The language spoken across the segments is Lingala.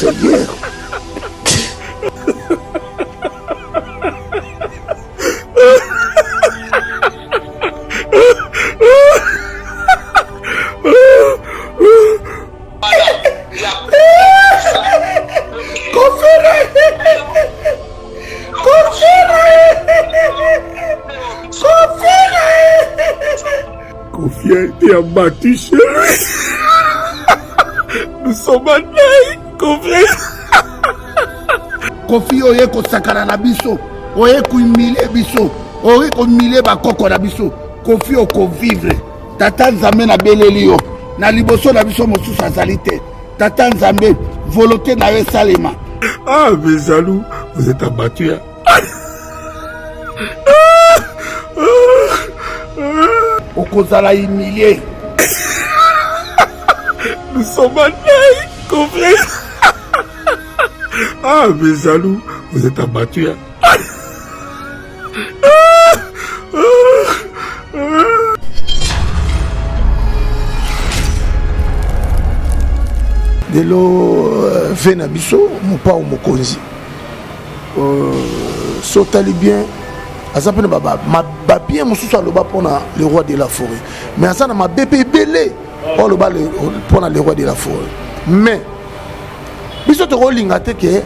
Seigneur. Kofi a été abattu chez lui. Nous sommes en deuil, Kofi. Kofi oye ko sakana na biso, oye ko humilier biso, oye ko humilier ba koko na biso. Kofi o ko vivre. Tata Nzambe na beleli yo. Na liboso na biso mosusu azali te. Tata Nzambe volonté na yo salema. Ah, mes amis, vous êtes abattus. Okozala humilié. Nous sommes en deuil, Kofi. Ah, mes amis, vous êtes abattus. Lelo vena biso mopa ou mokonzi. Sotali bien. Azapene baba ma bien mosusu aloba pona le roi de la forêt. Mais azana ma bébé belé. Oh le bal pona le roi de la forêt. Mais biso to rolinga te ke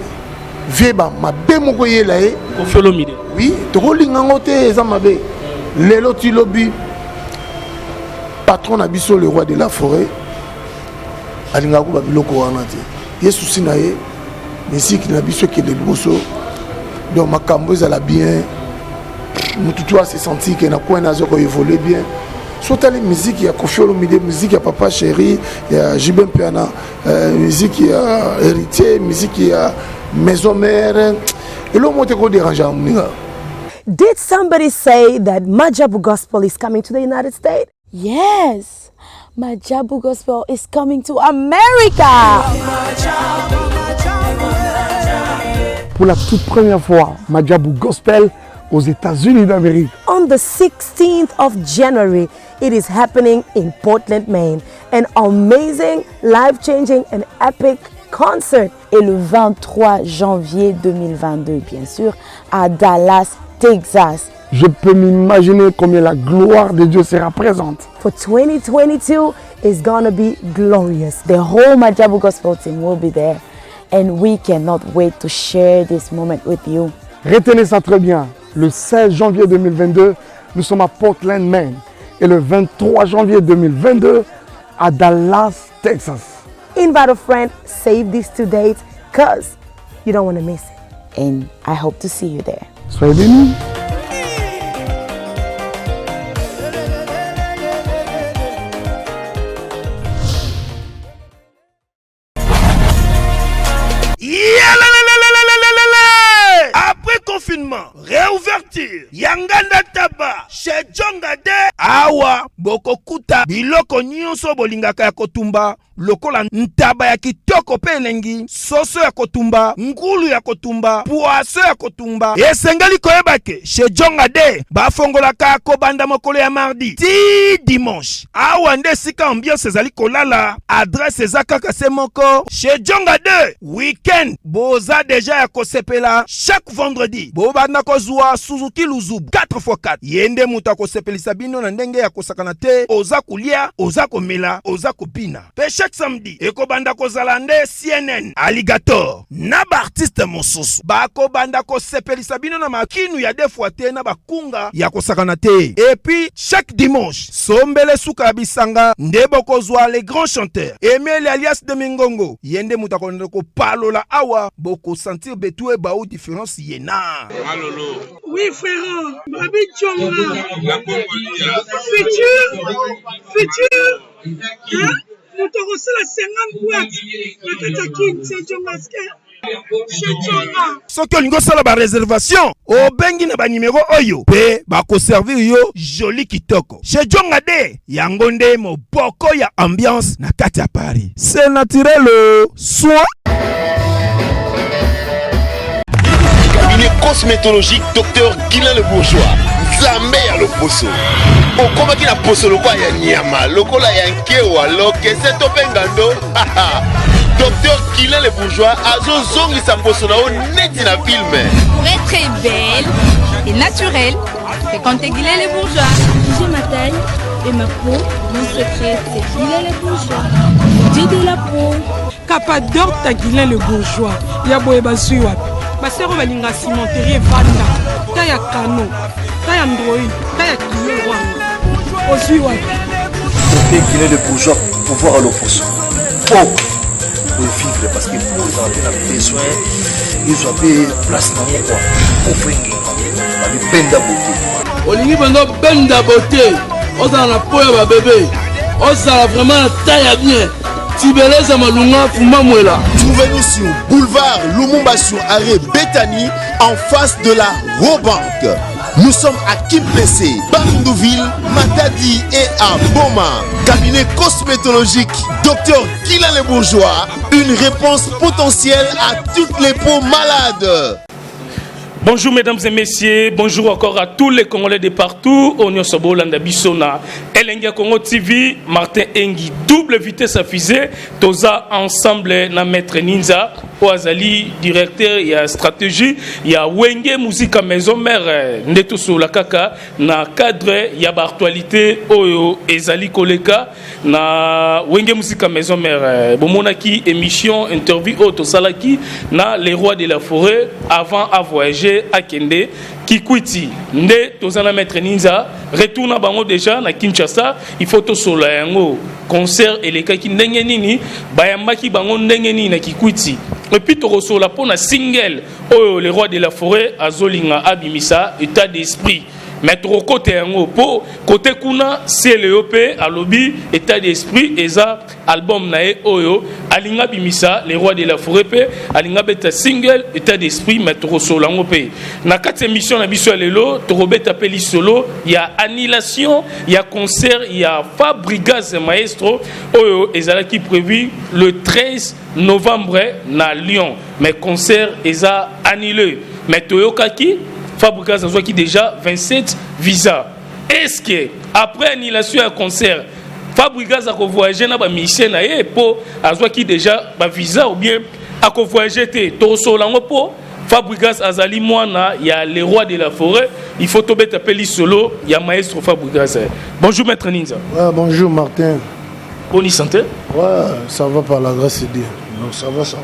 veba ma be moko yela e Kofiolomide. oui to rolinga ngote eza mabe. Lelo ti lobi patron na biso le roi de la forêt. Alinga ko ba biloko wana te. Yesu sina ye musique na biso ke de liboso. Donc makambo ezala bien. Mututu a se senti que na quoi nazo ko évoluer bien. Soit les musiques il y a Kofi Olomide, musique il y a Papa Chéri, il y a Jibem Piana, musique il y a Héritier, musique il y a Maison Mère. Et l'homme te ko déranger amuninga. Did somebody say that Majabu Gospel is coming to the United States? Yes, Majabu Gospel is coming to America. Pour la toute première fois, Majabu Gospel aux États-Unis d'Amérique. On the 16th of January, it is happening in Portland, Maine. An amazing, life-changing and epic concert. Et le 23 janvier 2022, bien sûr, à Dallas, Texas. Je peux m'imaginer combien la gloire de Dieu sera présente. For 2022, it's gonna be glorious. The whole Majabu Gospel team will be there. And we cannot wait to share this moment with you. Retenez ça très bien. Le 16 janvier 2022, nous sommes à Portland, Maine. Et le 23 janvier 2022, à Dallas, Texas. Invite a friend, save these two dates, because you don't want to miss it. And I hope to see you there. Soyez bénis. Après confinement, réouverture, Yanganda Taba, chez Djongade, Awa, Bokokuta, Biloko Nyonso Bolingaka ya Kotumba, lokola ntaba ya kitoko pe elengi, soso ya kotumba, ngulu ya kotumba, poaso ya kotumba. Esengeli koyebake, chez Djongade, bafongolaka kobanda mokolo ya mardi, ti dimanche. Awa nde sika ambiance ezali kolala, adresse ezaka se moko, chez Djongade, weekend, boza deja ya kosepela, chaque vendredi, bobanda kozwa Suzuki Luzub, 4x4. Yende muta kosepelisa bino na ndenge ya kosakana te, oza kulia, oza komela, oza kopina. Pe chaque samedi, ekobanda kozala nde CNN, Alligator, na ba artiste mosusu. Bako banda kosepelisa bino na makinu ya defwa te na bakunga ya kosakana te. Et puis, chaque dimanche, sombele suka ya bisanga, nde bokozwa les grands chanteurs. Emile alias de Mingongo, yende muta ko palola awa, boko sentir betue ba ou différence yena. Malolo. Oui, frère, Babi Tchonga. Futur. Hein? Nous avons reçu la 50 boîtes. La Katakin, c'est Djongaske. Chez Tchonga. Soki olingo sala ba réservation, o bengi na ba numéro oyo, pe ba ko servir yo joli kitoko. Chez Djongade, yango nde moboko ya ambiance na kati ya Paris. C'est naturel, soit. Cabinet cosmétologique Dr Guilain le Bourgeois. Nzambe ya loposo. Okomaki na poso lokwa ya nyama, lokola ya nkewa, lokese to pengando. Docteur Kylian le bourgeois azo zongi sa posonao neti na film. Pour être belle et naturelle, fréquentez Kylian le bourgeois. J'ai ma taille et ma peau. Mon secret, c'est Kylian le bourgeois. Dieu de la peau. Capador ta Kylian le bourgeois. Ya boye bazui wapi. Basero balinga cimenterie vanda. Ta ya kano. Ta ya android. Ta ya kilo wana. Ozui wapi. Docteur Kylian le bourgeois pour voir l'opposé. Oh! Pour vivre parce que pour ils ont besoin, ils ont des places dans mon coin. Pour faire une peine beauté. Olingi bando benda beauté. On a la peau à bébé. On a vraiment la taille bien. Tibeleza malunga fuma mwela. Trouvez-nous sur boulevard Lumumba sur arrêt Bethany en face de la Robank. Nous sommes à Kimplessé, Bandouville, Matadi et à Boma. Cabinet cosmétologique Docteur Kylian le bourgeois. Une réponse potentielle à toutes les peaux malades. Bonjour mesdames et messieurs, bonjour encore à tous les Congolais de partout. Onyo Sobo Landa Bissona, Elenga Congo TV, Martin Engi, double vitesse à fusée, Toza ensemble na Maître Ninza, Oazali, directeur, il y a stratégie, il y a Wenge Musique Maison Mère, Neto la Kaka, na cadre, il y a actualité, Oyo Ezali Koleka, na Wenge Musique Maison Mère, Bomonaki, émission, interview, Oto Salaki, na les rois de la forêt, avant à voyager. À Kende, Kikwiti, Nde, Tozana Maître Ninza, retourne à Bango déjà, na Kinshasa, il faut tout solo yango, concert et les kaki ndengenini, Bayamaki Bango ndengenini na Kikwiti. Et puis tu reçois la pona single, oh les rois de la forêt, Azolinga, Abimisa, état d'esprit. Mais trop côté pour côté kuna c'est le OP à lobby état d'esprit et ça album nae oyo alinga bimisa les rois de la forêt pe alinga beta single état d'esprit mais trop solango pe na quatre émissions na biso lelo to robeta peli solo il y a annulation il y a concert il y a Fabrigas maestro oyo ezala qui prévu le 13 novembre na Lyon mais concert eza annulé mais toyoka qui Fabrikas a qui déjà 27 visas. Est-ce que après annulation à concert, Fabrikas a voyagé dans la mission pour avoir qui déjà ba visa ou bien a voyagé Toroso lango pour Fabrikas azali mwana il y a les rois de la forêt, il faut tomber taper solo, il y a maestro Fabrikas. Bonjour maître Ninza. Ouais, bonjour Martin. Bonne santé. Ouais, ça va par la grâce de Dieu. Donc ça va ça.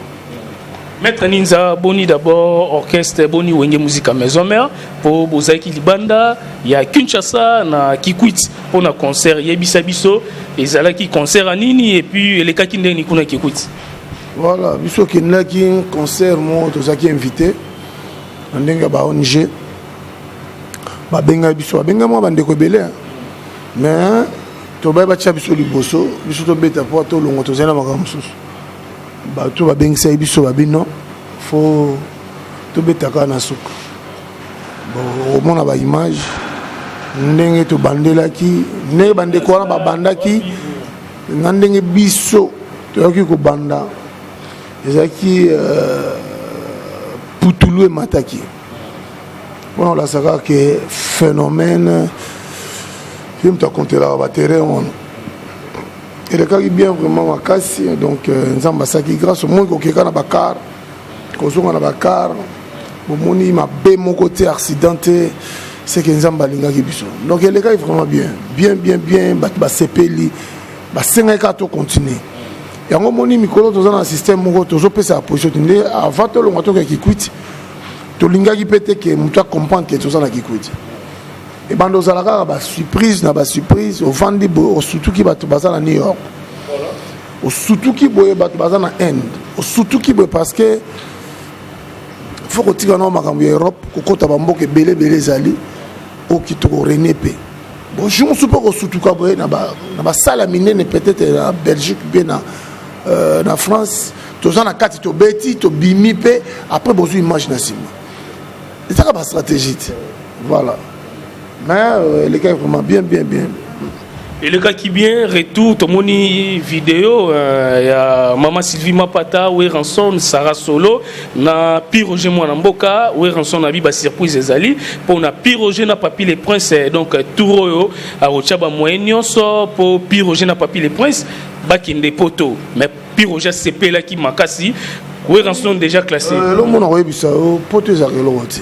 Maître Ninza, boni d'abord orchestre boni Wenge Musique Maison Mère pour Bozaki Libanda, il y a Kinshasa na Kikwit pour un concert Yebisa Biso et Zalaki concert à Nini et puis les cas qui n'ont kuna Kikwit. Voilà, biso qui n'a qu'un concert moi Tozaki invité. Ndenga ba ONG. Ba benga biso, benga moi bande ko belé. Mais to ba cha biso liboso, biso to beta po to longo to zena makamsusu. Bah tout va bien ça biso ba bino faut to betaka na suka bon au mona ba image ndenge to bandela ki ne bande ko na ba bandaki ndenge biso to ki ko banda ezaki putulu mataki bon la saka que phénomène film ta compter là ba terrain et le cas est bien vraiment cassé donc nzamba saki grâce au monde qui est na bakar kozonga na bakar bomoni ma be mon côté accidenté c'est que nzamba linga ki biso donc le cas est vraiment bien ba sepeli ba senga ka to continuer et on moni mikolo to dans un système moko to zo pesa position ndé avant to longa to ki quit to linga ki pété que muta comprendre que to za na ki quit. Et bando zalaka ba surprise na ba surprise au vandi au surtout qui ba to baza na New York. Voilà. Au surtout qui boye ba to baza na Inde. Au surtout qui boye parce que faut que tika na makambo Europe ko kota ba mboke belé zali au kitoko renepe. Bon je me soupe au surtout ka boye na ba sala minene peut-être na Belgique bien na France. To za na kati to beti to bimi pe après bozo image na sima. C'est ça la stratégie. Voilà. Mais les gars vraiment bien. Et le gars qui vient, retour, tout le monde vidéo, il y a Maman Sylvie Mapata, où est rançon, Sarah Solo, na Piroge Mwanamboka, où est rançon, na Biba Surprise Ezali, pour na Piroge na Papi les Princes, donc Touro, à Rochaba Moenioso, pour Piroge na Papi les Princes, Bakinde Poto. Mais puis Roger CP là qui makasi oui rançon déjà classé le monde a ça poto za kelo wati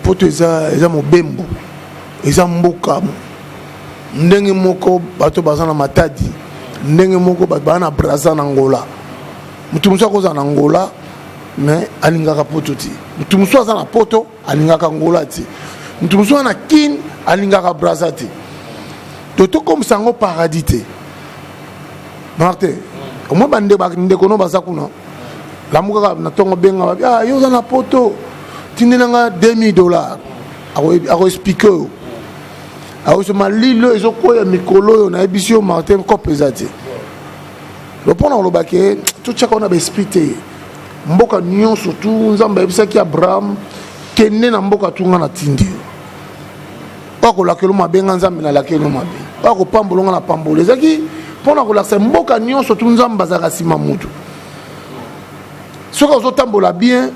poto za mobembo eza mboka ndenge moko bato bazana matadi ndenge moko bato bana braza na Angola mutu muso ko za na Angola mais alingaka poto ti mutu muso za na poto alingaka Angola ti mutu muso na kin alingaka braza ti toto comme sango paradis te Martin moi bande ba ndeko no bazakuna lamuka na tongo benga ah yo za na poto tinenanga $2000 ako expliquer ako so malilo ezokoya mikolo yo na ebisio Martin ko pesati le pona lo baké tout chaka on a expliqué mboka nyon surtout nzamba ebisaki Abraham kenne na mboka tunga na tindi ako lakelo mabenga nzambe na lakelo mabe ako pambolonga na pambole zaki pona ko lakse mboka nyon surtout nzamba za kasima mutu soka ozotambola bien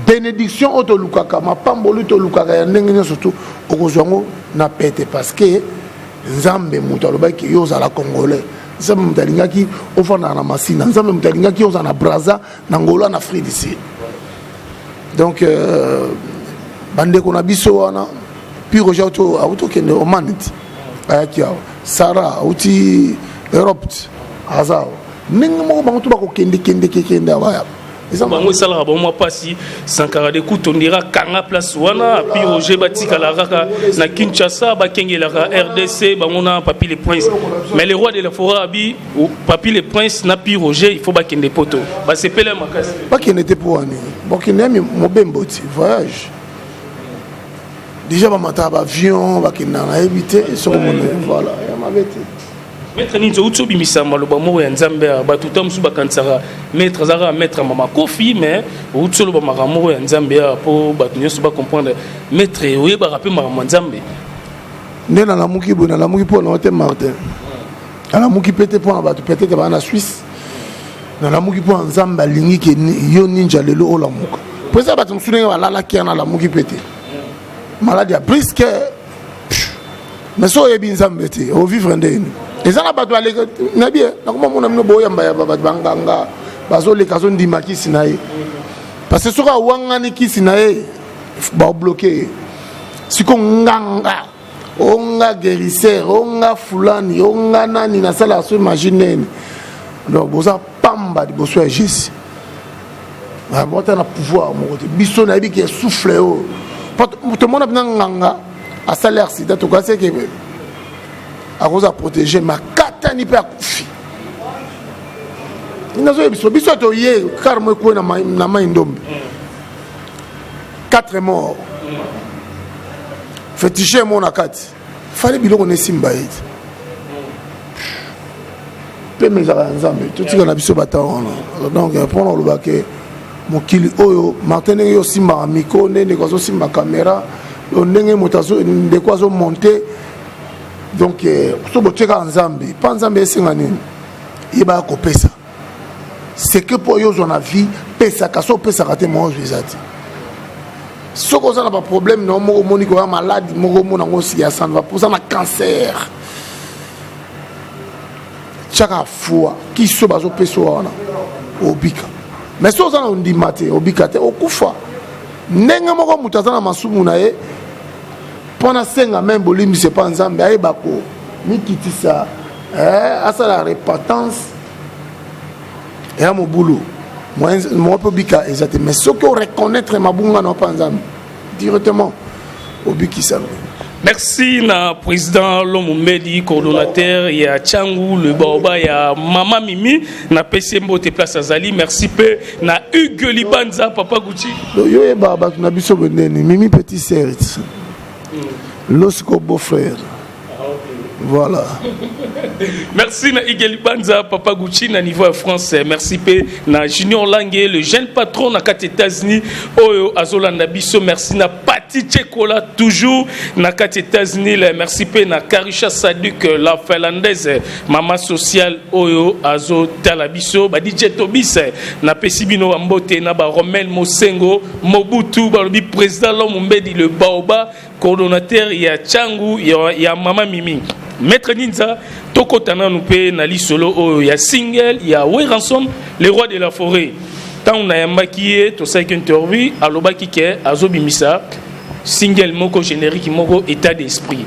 bénédiction auto lukaka mapamboli to lukaka ya ndenge nyo surtout okozwango na pete parce que nzambe mutu alobaki yo za la congolais nzambe mutalingaki ofana na masina nzambe mutalingaki yo za na Brazza na Angola na Afrique du Sud donc bande ko na biso wana puis Roger auto kende omaniti ayaki awa Sarah uti Europe azao ningi moko bantu bako kende awa bango esalaka bango pasi Sankara de kutondira kanga place wana puis Roger batikala kaka na Kinshasa bakengelaka RDC bango na Papi le Prince mais le roi de la forêt abi Papi le Prince na puis Roger il faut bakende poto basepela makasi bakende te pour ani bokende mobembo ti voyage déjà ba mata ba avion bakende na éviter sur mon voilà ya mabete maître ninzo utsobi misamba lo bamo ya nzambe ba tutam su bakansara maître zara maître mama kofi mais utsolo ba maramo ya nzambe po ba tunyoso ba comprendre maître oye ba rapper maramo nzambe ndena la muki bona la muki po na hotel Martin ala muki pété po na ba peut-être ba na Suisse na la muki po nzambe lingi ke yo ninja lelo ola muka pesa ba tumsunenge wala la kiana la muki pété maladie à brisque mais so yebi nzambe te o vivre ndeni ezana bato aleka na bien nakoma mona mino boyamba ya bato banganga bazoleka zo ndima kisi na ye parce que soka wangani kisi na ye ba bloquer siko nganga onga guérisseur onga fulani onga nani na sala so imaginer donc boza pamba di boso ya Jésus a bota na pouvoir mo côté biso na bi ki souffle o tout le monde a nganga a salaire si dato ka c'est que à cause à protéger ma katani pe akufi inazo biso to ye car mo ko na mai ndombe 4 morts fétiché mon akati fallait biloko ne simba it pe mezara nzambe tout tika na biso bataona donc prendre le baquet mokili oyo Martin yo simba miko ne ko zo simba caméra ndenge motazo de quoi zo monter donc so boteka nzambe pa nzambe esenga nini yeba ko pesa c'est que pour yo zona vie pesa kaso pesa kate mo zati soko za na ba problème no mo moni ko malade mo mona ngo si ya san va pour ça na cancer chaka fois qui so bazo peso wana obika mais so za on dit maté obika te okufa ndenge moko mutazana masumu na ye pona senga même bolimi c'est pas nzambe ayeba ko mikitisa asa la repentance et à mon boulot moi peut bika exactement mais ce que reconnaître mabunga non pas nzambe directement au bikisa. Merci na président Lomumedi coordonnateur ya Tchangu le Baoba ya Mama Mimi na PCMBO te place azali merci pe na Hugues Libanza papa Gucci yo e baba na biso beneni Mimi petit sœur l'osco beau frère voilà. Merci na Hugues Libanza papa Gucci na niveau français merci pe na Junior Langue le jeune patron na kat États-Unis oyo azolanda biso merci na Pati Chekola toujours na kat États-Unis merci pe na Karisha Saduk la finlandaise mama sociale oyo azo talabiso ba DJ Tobis na Pesibino Ambote na ba Romel Mosengo Mobutu ba le président Lomumedi le Baoba coordonnateur ya Tchangu ya Mama Mimi. Maître Ninza, Toko Tana Noupe, Nali Solo, ya Single, ya Ransom, les rois de la forêt. Tant on a un maquillé, tout ça qui interview, à l'obaki ke, à Zobimisa, Single Moko générique, Moko état d'esprit.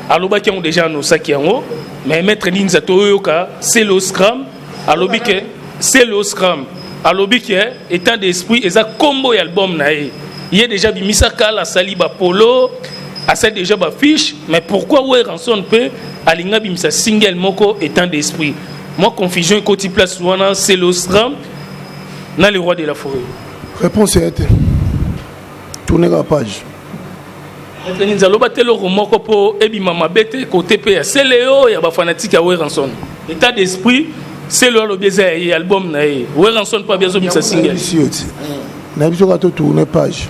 À l'obaki on déjà nos sacs en haut, mais Maître Ninza Toyoka, c'est le scrum, à l'obiki, c'est le scrum. À l'obiki, état d'esprit, et ça combo album nae. Il y a déjà Bimisa Kala, Saliba Polo, à ça déjà ma fiche, mais pourquoi Ransom peut alinga bimsa single moko étant d'esprit. Moi confusion côté place wana c'est l'ostram na le roi de la forêt. Réponse est tourner la page. Maintenant nous allons battre le moko po ebi mama bete côté pe c'est Léo ya ba fanatique à Ransom. État d'esprit c'est le baiser et album na Ransom pas besoin bimsa single. Na biso ka to tourner page.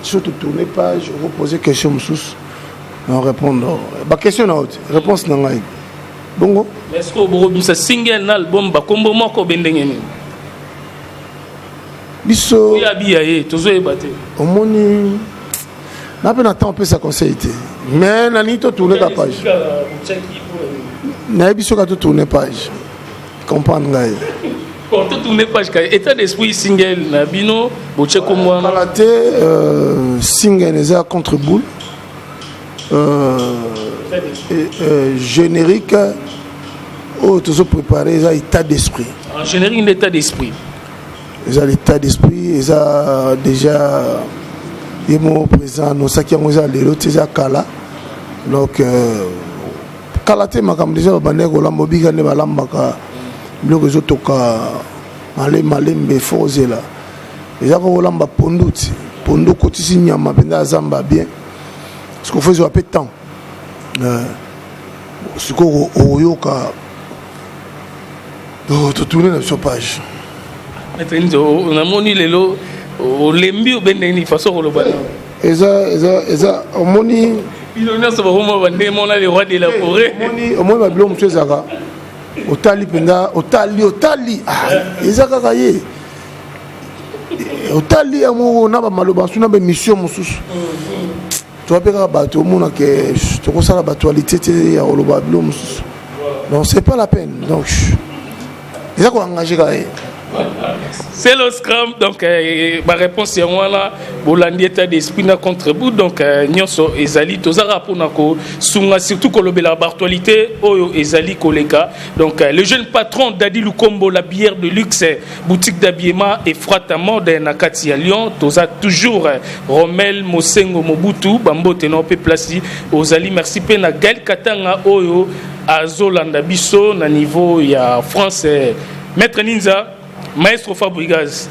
Surtout tourner page, vous posez question sous on répondre. Ba question na haute, réponse na ngai. Bongo. Est-ce que vous avez un single album ba kombo moko bendengeni? Biso. Ya biaye, tozo ebate. Omoni na pe na temps peu sa conseillité. Mais na ni to tourner la page. Na biso ka to tourner page. Comprendre ngai. Pour tout tourner page état d'esprit single na bino boche ko mwana kalaté single eza contre boule générique oh tout ça préparé eza état d'esprit en générique d'état d'esprit eza l'état d'esprit eza déjà yemo présent no saki yango eza lelo eza kala donc kalaté makambo déjà babande kolamba obika ne balambaka biloko ezotoka malembe fozela eza kolamba ponduti pondo kotisi nyama mpenza azamba bien parce qu'il faut ezwa pe temps sikoyo oyoka totourne na biso page namoni lelo olembi obendeni façon koloba eza omoni bino nyonso bakoma bandemona le roi de la forêt omoni babilo mosu ezaka otali penda otali eza kaka ye otali yango na bamaloba nsu na bemission mosusu toa mpe kaka bato omona ke tokosala batualité te ya koloba bilo mosusu donc c'est pas la peine donc eza koengage kaka ye. C'est le scrum, donc ma réponse est voilà, bolandi état d'esprit na contre bout, donc nyonso ezali tozara pour nako sunga surtout kolobe la actualité oyo ezali koleka. Donc le jeune patron Dadi Lukombo, la bière de luxe, boutique d'habillement et frata mode na kati ya Lyon, toza toujours Romel Mosengo Mobutu, bambote na pe place ozali merci pe na Gaël Katanga oyo azolanda biso na niveau ya France. Maître Ninza Maestro Fabregas,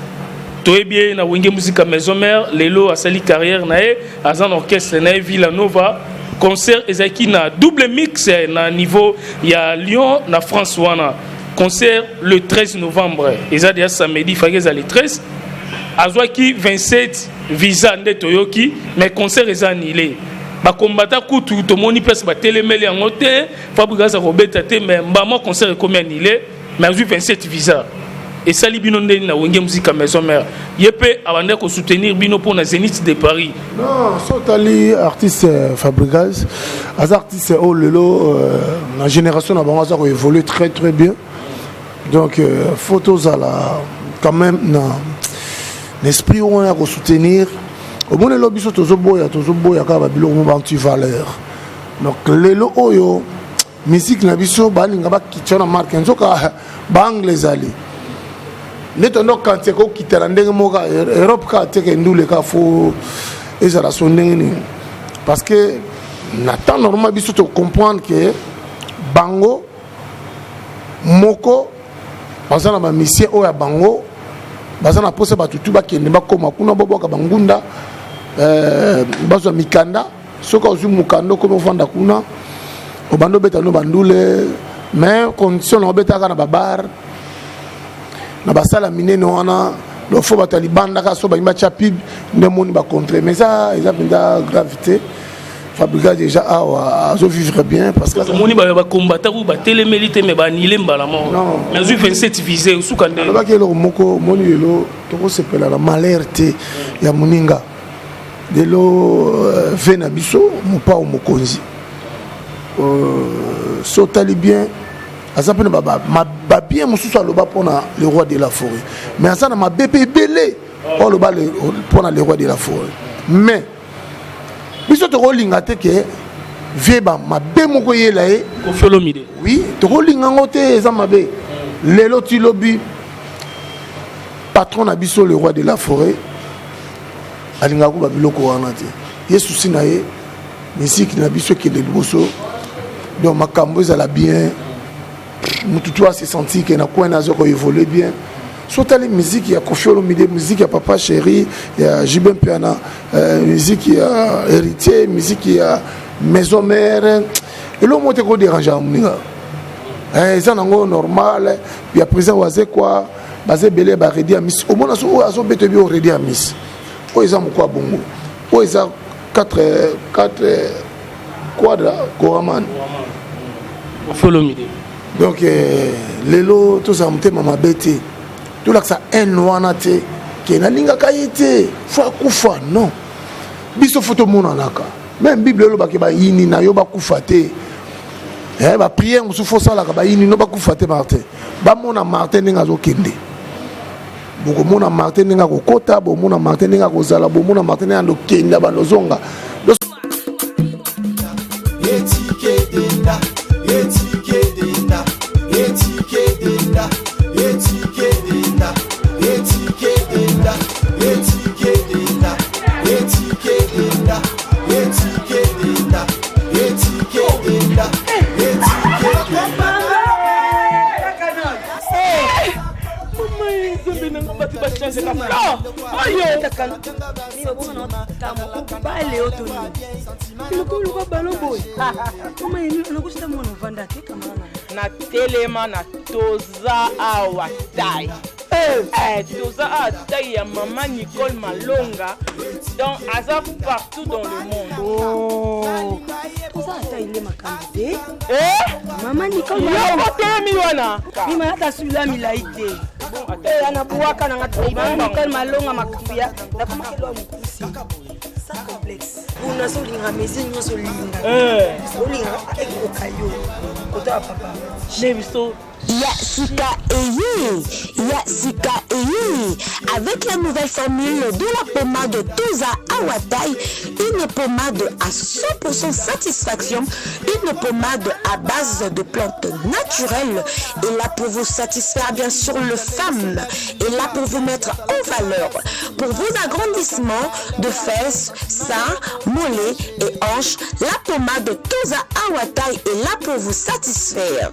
Toébie na Wenge Musica Maison Mère, Lelo a sali carrière nae, Azan orchestre nae Villanova, concert ezaki na double mix na niveau ya Lyon na France wana. Concert le 13 novembre, ezadi samedi fageza le 13. Azwaki 27 visa nde toyoki, mais concert eza annulé. Ba combattant kutu to moni place ba telemeli en hôtel, Fabregas a robeta te mais mbama concert comme annulé, mais a 27 visa. Et ça, Bino na Wenge Musica Maison Mère. Yepé avant de soutenir Bino pour la Zénith de Paris. Non, Sotali artiste Fabregas, les artistes oh lelo la génération a évolué très très bien. Donc photos à la quand même l'esprit où on a soutenir. Au bon le biso tozoboya ka ba bilo mo bantu valeur. Donc lelo oyo musique na biso ba linga ba kitchona marque nzoka ba anglais ali. Neto quand tu es quitter Europe ka teke ndule ka fo ezala sondengeni parce que n'attend normalement biso to comprendre que bango moko bazana ba mission o ya bango bazana pose batutu ba kende ba koma kuna bobo ka bangunda bazo mikanda soka ozu mukando ko mofanda kuna obando beta no bandule mais condition no beta kana babar na basala minene wana do fo batalibanda ka so ba imba pib ne moni ba contre mais ça ils ont une gravité Fabregas déjà a vivre bien parce que moni ba combattre ou ba télémélité mais ba annulé mbala mort mais 27 visé sous kande ba ke lo moko moni lo to ko sepela la malheur te ya muninga lelo vena biso mopa o mokonzi sotali bien azapena ba bien mosusu aloba pona le roi de la forêt mais azana ma bébé belé o loba pona le roi de la forêt mais biso to rolinga te ke vie ba mabe moko yela e Kofiolomide oui to rolinga ngote eza mabe lelo ti lobi patron na biso le roi de la forêt alinga ko ba biloko wana te yesu sina ye musique na biso ke de liboso donc makambo ezala bien mutu tu se sentir que na quoi na zo ko évoluer bien sotali musique ya Koffi Olomide musique ya Papa Chéri ya Jibin Piana musique ya Héritier musique ya Maison Mère et l'homme monte ko déranger amuninga ça nango normal puis après ça waze quoi basé belé ba redi à miss au mona so azo beto bi au redi à miss o eza moko bongo o eza 4 quadra Goraman Folomide donc lelo tout ça mte mama bete tout là que ça un wana te ke na linga kayete fa kufa non biso photo mona naka même bible lo ba ke ba yini na yo ba kufa te ba prière musu fo sala ka ba yini no ba kufa te Martin ba mona Martin ninga zo kende boko mona Martin ninga ko kota bo mona Martin ninga ko zala bo mona Martin ando kenda ba nozonga na telema na toza awa tai toza awa tai ya mama Nicole Malonga donc aza partout dans le monde. Toza awa ile makambo mama Nicole Malonga telemi wana mima hata sula milaite ana buwaka na ngati mama Nicole Malonga makubia na kama kilo mkusi sa complexe una so linga mezi nyoso linga linga ekokayo kota papa nebiso Yasika Eyi, avec la nouvelle formule de la pommade Toza Awatai, une pommade à 100% satisfaction, une pommade à base de plantes naturelles, et là pour vous satisfaire bien sûr le femme, et là pour vous mettre en valeur, pour vos agrandissements de fesses, seins, mollets et hanches, la pommade Toza Awatai est là pour vous satisfaire.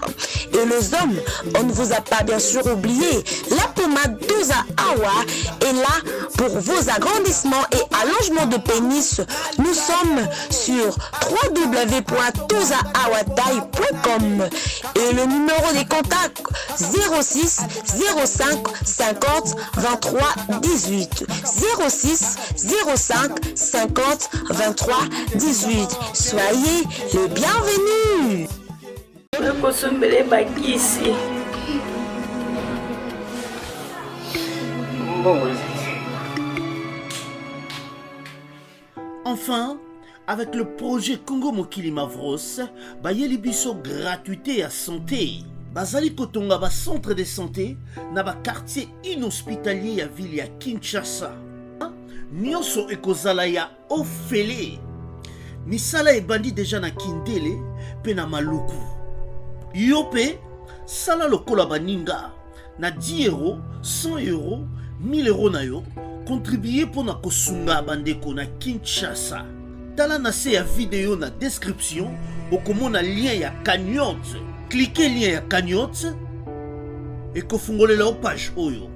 Et les hommes, on ne vous a pas bien sûr oublié, la pommade Toza Awa est là pour vos agrandissements et allongements de pénis. Nous sommes sur www.tozaawatai.com et le numéro des contacts 06 05 50 23 18 06 05 50 23 18. Soyez les bienvenus. Enfin, avec le projet Congo Mokili Mavros, bayeli biso gratuité à santé. Bazali kotonga ba centre de santé na ba quartier inhospitalier ya ville ya Kinshasa. Nyonso ekozala ya ofele. Misala ebandi déjà na Kindele pe na Maluku. Yope sala lokola baninga na 10 €, 100 €, 1000 € na yo contribuer pour na kosunga bandeko na Kinshasa. Tala na se ya vidéo na description okomona lien ya cagnotte. Cliquez lien ya cagnotte et kofungolela page oyo.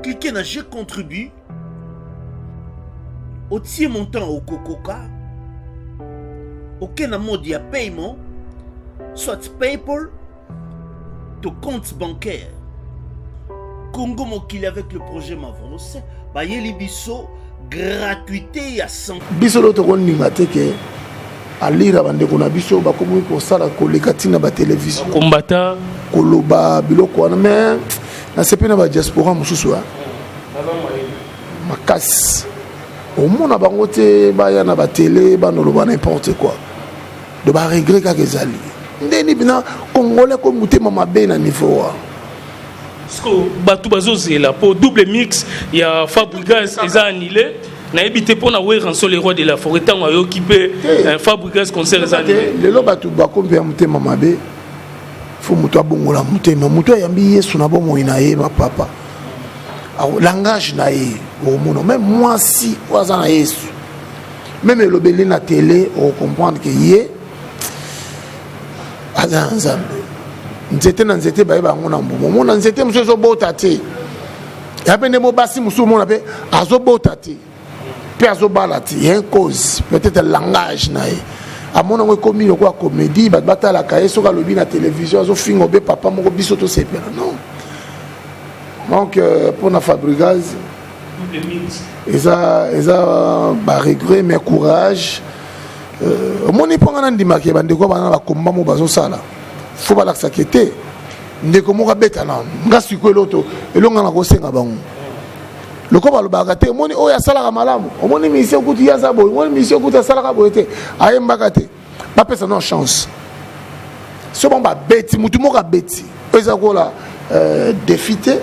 Cliquez na je contribue. Otie montant au kokoka. Aucun mode ya paiement, soit PayPal, to compte bancaire. Congo Mokili avec le projet Mavros, bayeli biso gratuité à 100. Biso lo to koninga teke alira bandeko na biso bakomi ko sala ko lekatina ba télévision. Kombata koloba biloko wana mais na sepena ba diaspora mususu makasi au monde a bangote baya na ba télé ba no loba n'importe quoi de ba regret ka kezali ndeni bina congolais ko mutema mabe na niveau wa sko batu bazozela pour double mix ya Fabregas eza annulé na ebité pour na we ranso les rois de la forêt tant a occupé Fabregas concert eza annulé lelo batu ba ko mbia mutema mabe faut muto abongola mutema muto yambi Yesu na bomo ina ye ma papa langage na ye au même moi si oza na Yesu même le belé na télé on comprendre que yé aza nzambe nzete na nzete ba yeba ngona mbumo mona nzete muso zo bota te ya pende mo basi muso mona pe azo bota te pe azo bala te y a une cause peut-être langage na ye amona ngo komi lo kwa comédie ba batala ka yeso ka lobi na télévision azo fingo be papa moko biso to sepela non. Donc pour na Fabregas eza ba regret mais courage moni ponga ndima ke bande ko bana ba komba mo bazo sala faut ba la sakete ndeko mo ka beta na ngasi ko loto elonga na ko senga bango loko ba lo ba kate moni o ya sala ka malamu moni mission kuti ya za boy moni mission kuti sala ka boyete ayemba kate ba pesa no chance so bon ba beti mutu mo ka beti eza ko la défité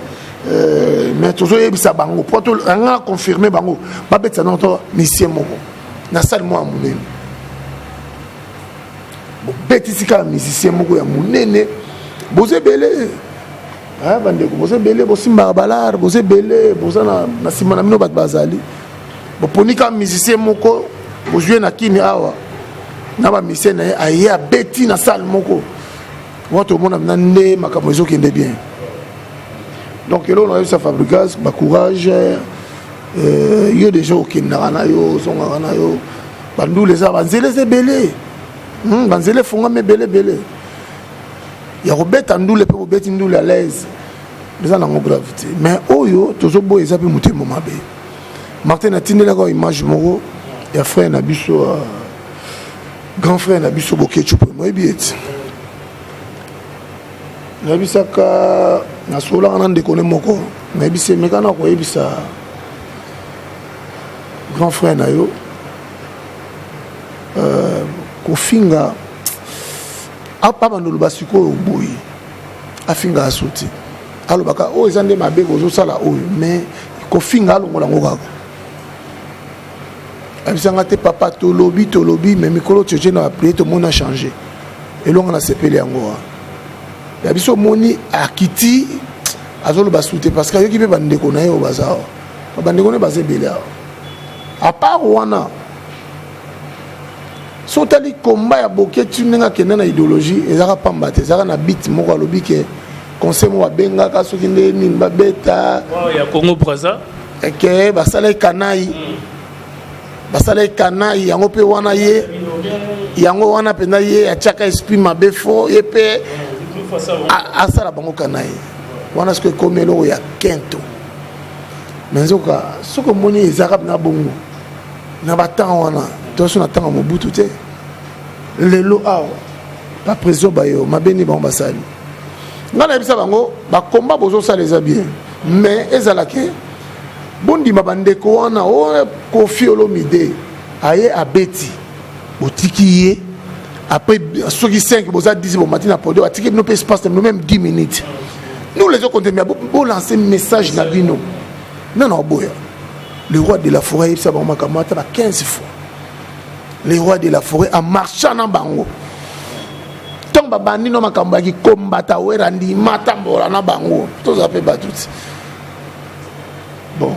mais toujours yebisa bango poto nga confirmer bango ba beti na to mission moko na salle mo amunene bo beti sika musicien moko ya munene boze belé ah bande ko boze belé bo simba balar boze belé boza na simana mino bat bazali bo ponika musicien moko bo jouer na kini awa na ba musicien na aye a beti na salle moko wato mona na nde makambo ezokende bien. Donc là on a eu sa Fabregas ba courage yo des gens qui na yo zonga na yo bandu les abanzele c'est belé banzele fonga me belé ya robeta ndule pe robeti ndule à l'aise les en ont gravité mais oyo tozo boy eza pe mutemo mabe Martin a tindela ko image moko ya frère na biso grand frère na biso bokechu pe moi biet na bisaka na sola kana ndeko ne moko na bise mekana ko yebisa grand frère na yo kofinga apa bandolo basiko boyi afinga asoti alobaka o ezande mabe kozo sala oyo mais kofinga alongola ngokaka abisanga te papa tolobi mais mikolo tcheche na prier to mona changer elonga na sepele yango ya biso moni akiti azolo basute parce que yoki pe bandeko na yo bazao bandeko ne bazebele a part wana sotali komba ya boketu ndenge akende na idéologie ezaka pamba te ezaka na bit moko alobi ke conseil mo babengaka soki nde nini babeta ya Congo Brazza eke basala ekanai yango mpe wana ye yango wana mpenza ye atiaka esprit mabe fo ye mpe asala bango kanai wana soki ekomi eloko ya kento me nzoka soki omoni ezaka na bongo na batango wana toso na tanga mobutu te lelo awa ba président bayo mabeni bango basali nga na bisa bango bakomba bozosala eza bien mais ezalaki bondima bandeko wana o Koffi Olomide aye abeti botiki ye après soki 5 boza 10 bon matin na podo atiki no espace même 10 minutes nous les autres mais bon lancer message na bino non boya le roi de la forêt il s'aba makamata 15 fois les rois de la forêt en marchant en bango tant babandi no makambo ki kombata werandi matambola na bango tous appelé batuti bon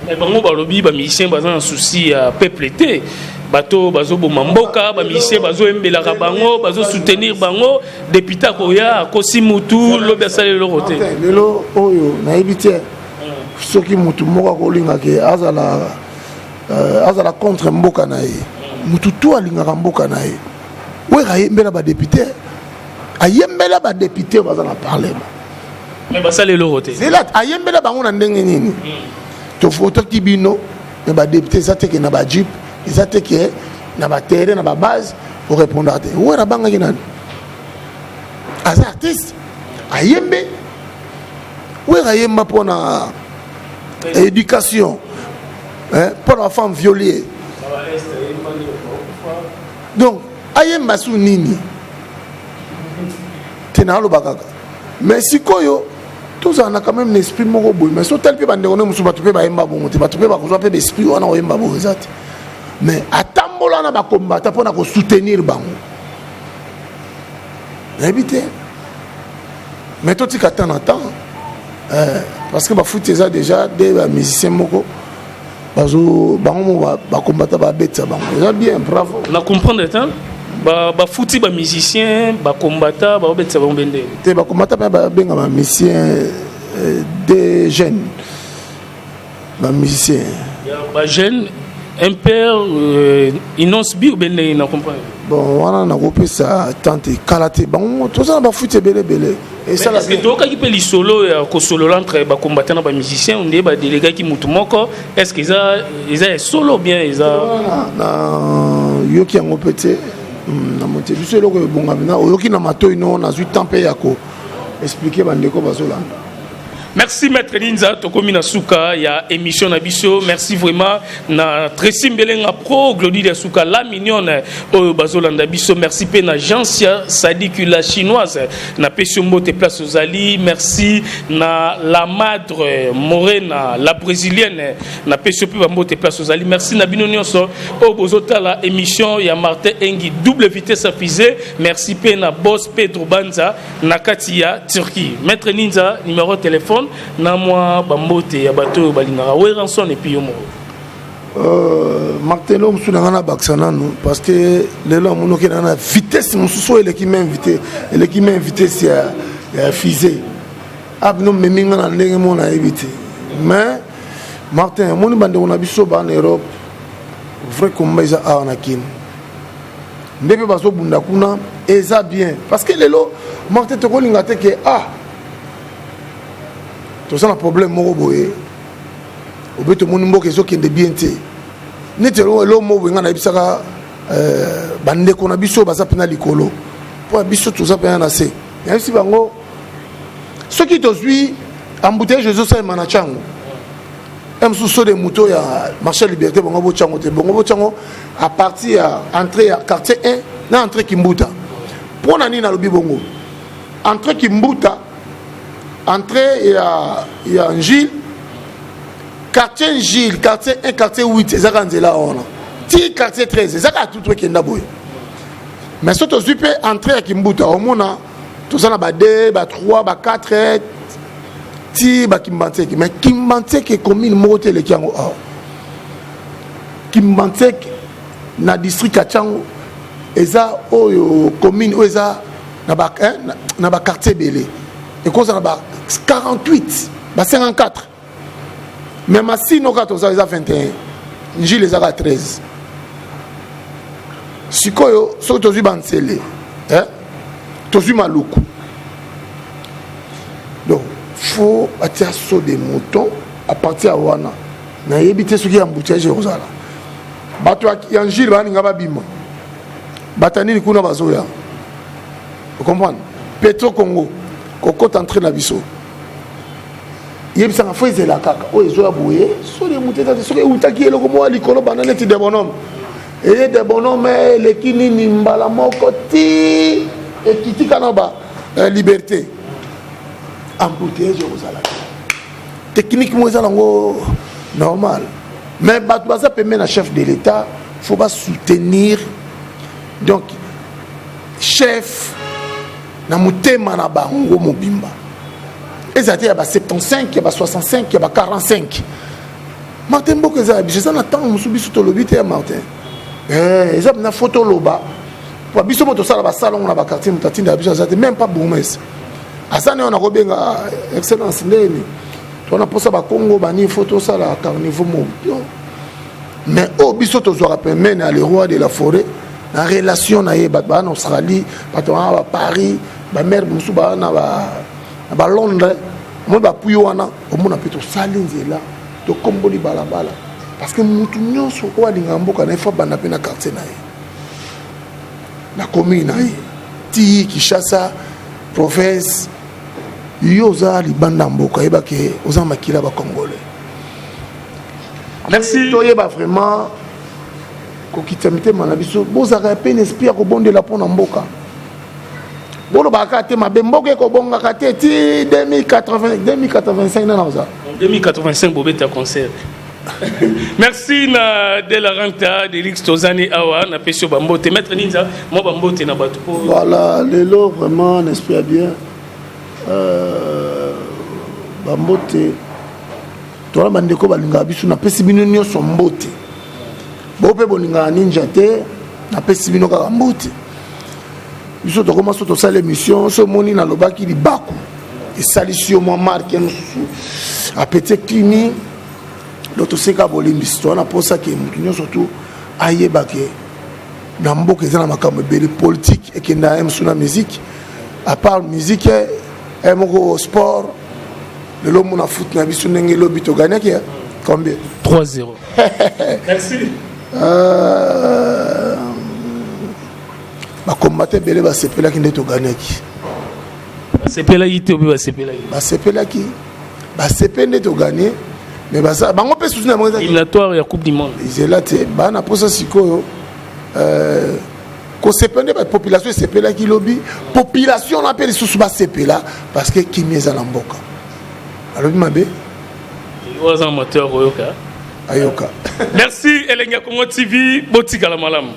mais bango balobi ba musicien bazan souci ya peuple té bato bazo boma mboka ba musicien bazo embela bango bazo soutenir bango député koya kosi mutu lobi asale lo roté lelo oyo na ebité soki mutu moko kolinga ke azala contre mboka na ye mutu to alingaka mboka na ye wera yembela ba député ayembela ba député baza na parlement mais basale lo roté c'est là ayembela bango na ndenge nini to photo kibino na ba député ça te ke na ba jeep ça te ke na ba terrain na ba base pour répondre à te wera banga kinani as artiste ayembe wera yemba pona éducation pour la femme violée. Donc ayemba su nini tenalo bakaka mais sikoyo tous on a quand même l'esprit moko boy mais so tel pe bande on musu batu pe ba yemba bongo te batu pe ba ko pe esprit wana o yemba bongo zati mais atambola na ba combattre pour na ko soutenir bango habiter mais tout tika temps en temps parce que ba foot ça déjà des musiciens moko bazo bango ba combattre ba beta bango ça bien bravo na comprendre temps ba fouti ba musicien ba combattant ba beta ba mbende te ba combattant ba benga ba musicien des jeunes ba musicien ba jeune un père inonsbi ou bende na comprendre bon wana na groupe ça tante kalaté bango tout ça ba fouti belé et ça est-ce que toi qui peut li solo ko solo entre ba combattant na ba musicien on est ba délégué qui mutu moko est-ce que ils solo bien ils na yo qui en petit na monte biso eloko ebonga mina oyoki na matoi no nazwi temps mpe ya ko expliquer bandeko bazolanda. Merci Maître Ninza tokomi na suka ya émission na biso. Merci vraiment na Tracy Mbelenga Pro Glody de suka la mignonne au bazolanda biso. Merci pe na Jancia Sadiku la chinoise na Pesio Mbote place aux Ali. Merci na la madre Morena la brésilienne na Pesio pe Mbote place aux Ali. Merci na bino nyonso au bozota la émission ya Martin Engi double vitesse affisée. Merci pe na boss Pedro Banza na Katia Turquie. Maître Ninza numéro de téléphone na moi bambote ya bato balingara weranson et puis yomo Martin l'homme sous na baksana no parce que les hommes no kena na vitesse mususo ele qui m'invité c'est ya fusée abno meminga na ndenge mona éviter mais Martin moni bande on a biso ba en Europe vrai comme ça a na kin ndebe baso bunda kuna eza bien parce que lelo Martin to kolinga te que tout ça un problème moko boye obeto moni mboka ezokende bien te nete lo mo wenga na bisaka bande ko na biso baza pena likolo po biso tout ça pena na se ya si bango ce qui tozui embouteillage ezo sa mana chango em sous de moto ya marché liberté bongo bo chango te bongo bo chango à partir à entrée à quartier 1 na entrée Kimbuta pona ni na lobi bongo entrée Kimbuta entrée il y a un Gilles quartier 1 quartier 8 ezaka nzela ona ti quartier 13 ezaka tout truc kenda boy mais surtout tu peux entrer à Kimbuta au mona tout ça na ba 2 ba 3 ba 4 ti ba Kimbanteke mais Kimbanteke commune moté le kiango Kimbanteke na district Kachango eza oyo commune eza na ba quartier belé et cause na ba 48 ba 54 même si nos 14 ans 21 nji les a 13 sikoyo so tozu bansele tozu maluku donc faut atia saut des moutons à partir à wana na yebite soki ya embouteillage ozala bato ya njili baninga babima batanini kuna bazoya vous comprenez Petro Congo kokota entré na biso yebisanga fo ezela kaka oyo ezoya boye so les moutons soki utaki eloko mo likolo bana neti de bonhomme et de bonhomme eleki nini mbala moko ti ekitika na ba liberté embouteillage ozala techniquement ezala ngo normal mais bato baza pembe na chef de l'état faut pas soutenir donc chef na mutema na bango mobimba ezati ya ba 75 ya ba 65 ya ba 45 Martin Mboko ezala biso na temps musubisu to lobite ya Martin eza na photo loba pour biso moto sala ba salon na ba quartier mutatinda biso ezati même pas bourgmestre asane on a kobenga excellence ndeni on a posa ba Congo bani photo sala carnival mo mais au biso to zo rappel mène à le roi de la forêt la relation na yeba ba en Australie ba to ba Paris ba mère musu ba na ba Londres mo ba puyo wana o mona peto salinzela to komboli balabala parce que mutu nyonso ko alinga mboka na fa bana pe na quartier na ye na commune na ye ti Kinshasa province yoza libanda mboka yeba ke oza makila ba congolais Merci. Toyeba vraiment kokitsamite manabiso bozaka pe esprit ya kobondela pona mboka. Bolo bakate mabe mboka ko bonga kate ti 2085 na naza. 2085 bobeta concert. Merci na de la renta de Lix Tozani Awa na pesio bambote maître Ninja mo bambote na bato. Voilà, lelo vraiment n'espère bien bambote tola bandeko balinga biso na pesi bino nyonso mbote. Bope bolinga ninja te na pesi bino kaka mbote. Biso to commence to sala émission so moni na lobaki di baku. Et salisio mo marque a pété climi l'autre seka bolimbi histoire na posa ke mutunyo surtout ayeba ke na mboka ezana makambo bele politique et que na aime suna musique à part musique et mon sport le l'homme na foot na biso ndenge lobi to gagner ki combien 3-0. Merci. Ba combattre bele ba sepela ki ndeto gagner ki sepela yite obi ba sepela yi ba sepela ki ba sepende to gagner mais bah bango pe souci na mo éliminatoire ya coupe du monde izelate bana posa sikoyo ko sepende ba population sepela ki lobi population na pe lisusu ba sepela parce que kimeza na mboka alobi mabe oza amateur oyoka ayoka. Merci Elenga Congo TV botika la malam.